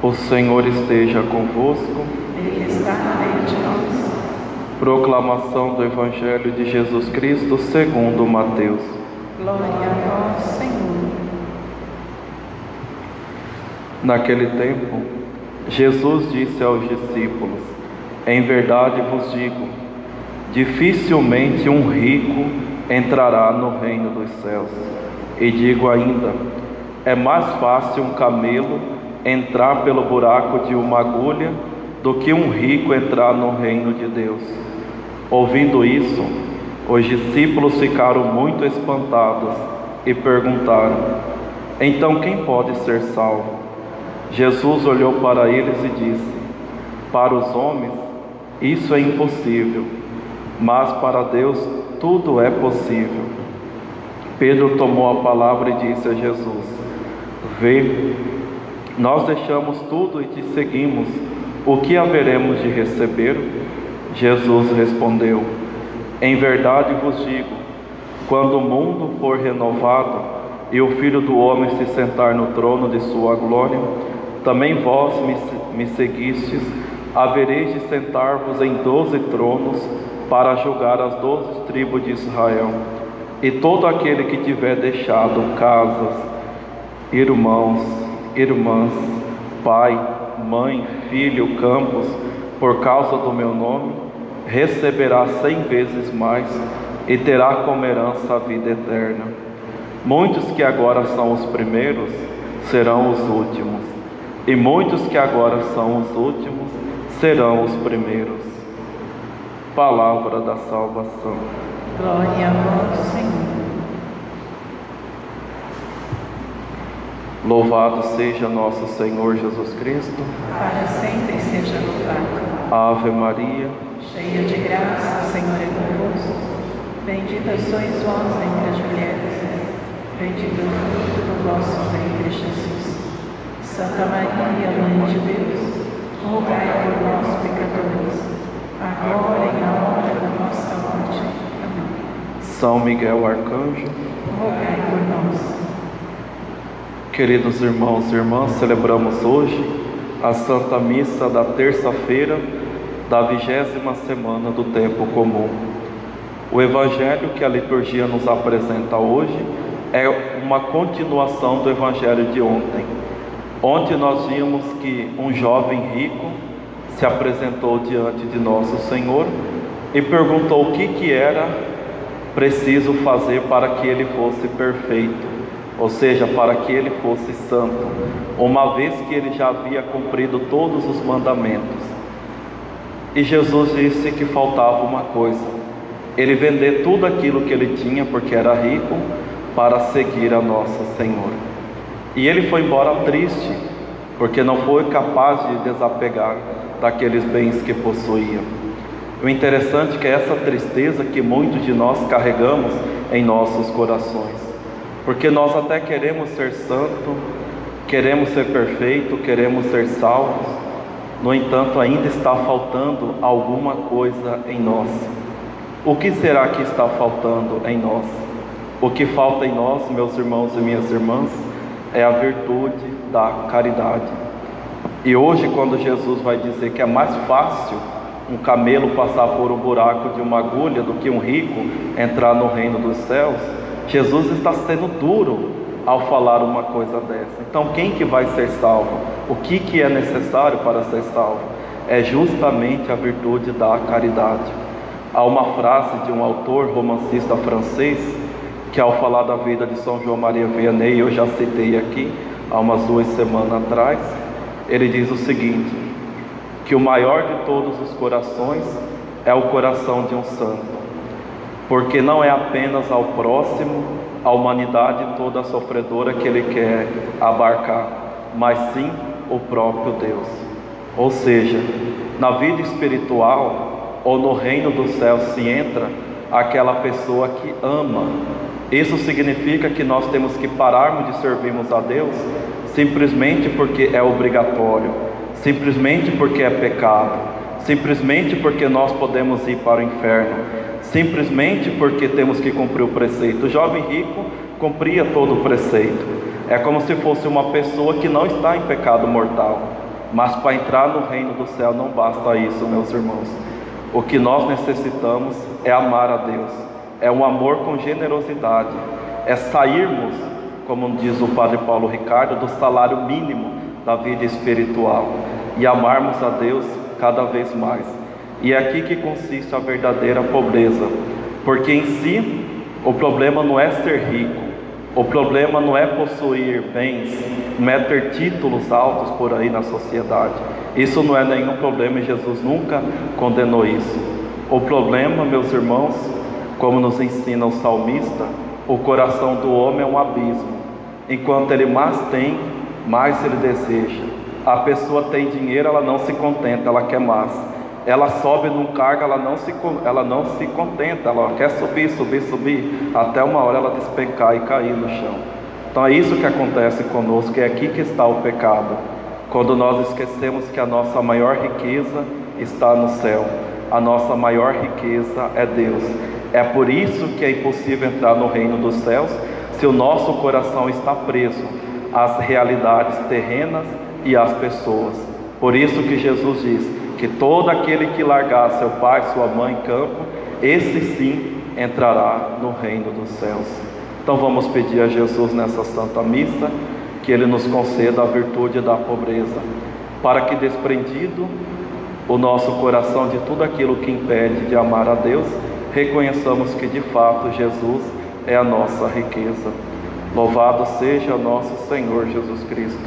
O Senhor esteja convosco. Ele está no meio de nós. Proclamação do Evangelho de Jesus Cristo segundo Mateus. Glória a vós, Senhor. Naquele tempo, Jesus disse aos discípulos: Em verdade vos digo, dificilmente um rico entrará no reino dos céus. E digo ainda, é mais fácil um camelo entrar pelo buraco de uma agulha do que um rico entrar no reino de Deus. Ouvindo isso, os discípulos ficaram muito espantados e perguntaram: Então quem pode ser salvo? Jesus olhou para eles e disse: Para os homens isso é impossível, mas para Deus tudo é possível. Pedro tomou a palavra e disse a Jesus: Vê, nós deixamos tudo e te seguimos. O que haveremos de receber? Jesus respondeu: Em verdade vos digo, quando o mundo for renovado e o Filho do Homem se sentar no trono de sua glória, também vós me seguistes, havereis de sentar-vos em 12 tronos para julgar as 12 tribos de Israel. E todo aquele que tiver deixado casas, irmãos, irmãs, pai, mãe, filho, campos, por causa do meu nome, receberá 100 vezes mais e terá como herança a vida eterna. Muitos que agora são os primeiros serão os últimos, e muitos que agora são os últimos serão os primeiros. Palavra da salvação. Glória a vós, Senhor. Louvado seja nosso Senhor Jesus Cristo. Para sempre seja louvado. Ave Maria, Cheia de graça, o Senhor é convosco. Bendita sois vós entre as mulheres. Bendito é o fruto do vosso ventre, Jesus. Santa Maria, Mãe de Deus, rogai por nós, pecadores, agora e na hora da nossa morte. Amém. São Miguel Arcanjo, Rogai por nós. queridos irmãos e irmãs, celebramos hoje a Santa Missa da terça-feira da 20ª semana do Tempo Comum. O Evangelho que a liturgia nos apresenta hoje é uma continuação do Evangelho de ontem. Ontem nós vimos que um jovem rico se apresentou diante de nosso Senhor e perguntou o que era preciso fazer para que ele fosse perfeito, ou seja, para que ele fosse santo, uma vez que ele já havia cumprido todos os mandamentos. E Jesus disse que faltava uma coisa: ele vender tudo aquilo que ele tinha, porque era rico, para seguir a Nosso Senhor. E ele foi embora triste, porque não foi capaz de desapegar daqueles bens que possuía. O interessante é que é essa tristeza que muitos de nós carregamos em nossos corações, porque nós até queremos ser santo, queremos ser perfeito, queremos ser salvos, no entanto ainda está faltando alguma coisa em nós. O que será que está faltando em nós? O que falta em nós, meus irmãos e minhas irmãs, é a virtude da caridade. E hoje, quando Jesus vai dizer que é mais fácil um camelo passar por um buraco de uma agulha do que um rico entrar no reino dos céus, Jesus está sendo duro ao falar uma coisa dessa. Então quem que vai ser salvo? O que é necessário para ser salvo? É justamente a virtude da caridade. Há uma frase de um autor romancista francês, que ao falar da vida de São João Maria Vianney, eu já citei aqui há umas 2 semanas atrás, ele diz o seguinte: que o maior de todos os corações é o coração de um santo, porque não é apenas ao próximo, a humanidade toda sofredora que ele quer abarcar, mas sim o próprio Deus. Ou seja, na vida espiritual ou no reino dos céus se entra aquela pessoa que ama. Isso significa que nós temos que pararmos de servirmos a Deus simplesmente porque é obrigatório, simplesmente porque é pecado, simplesmente porque nós podemos ir para o inferno, simplesmente porque temos que cumprir o preceito. O jovem rico cumpria todo o preceito. É como se fosse uma pessoa que não está em pecado mortal, Mas para entrar no reino do céu não basta isso, meus irmãos. O que nós necessitamos é amar a Deus, é um amor com generosidade, é sairmos, como diz o Padre Paulo Ricardo, do salário mínimo da vida espiritual e amarmos a Deus cada vez mais. E é aqui que consiste a verdadeira pobreza, porque em si o problema não é ser rico, o problema não é possuir bens, não é ter títulos altos por aí na sociedade. Isso não é nenhum problema e Jesus nunca condenou isso. O problema, meus irmãos, como nos ensina o salmista, o coração do homem é um abismo. Enquanto ele mais tem, mais ele deseja. A pessoa tem dinheiro, ela não se contenta, ela quer mais. Ela sobe num cargo, ela não se contenta, ela quer subir, até uma hora ela despencar e cair no chão. Então é isso que acontece conosco, é aqui que está o pecado. Quando nós esquecemos que a nossa maior riqueza está no céu, a nossa maior riqueza é Deus. É por isso que é impossível entrar no reino dos céus, se o nosso coração está preso às realidades terrenas e às pessoas. Por isso que Jesus diz que todo aquele que largar seu pai, sua mãe em campo, esse sim entrará no reino dos céus. Então vamos pedir a Jesus nessa Santa Missa que Ele nos conceda a virtude da pobreza, para que, desprendido o nosso coração de tudo aquilo que impede de amar a Deus, reconheçamos que de fato Jesus é a nossa riqueza. Louvado seja nosso Senhor Jesus Cristo.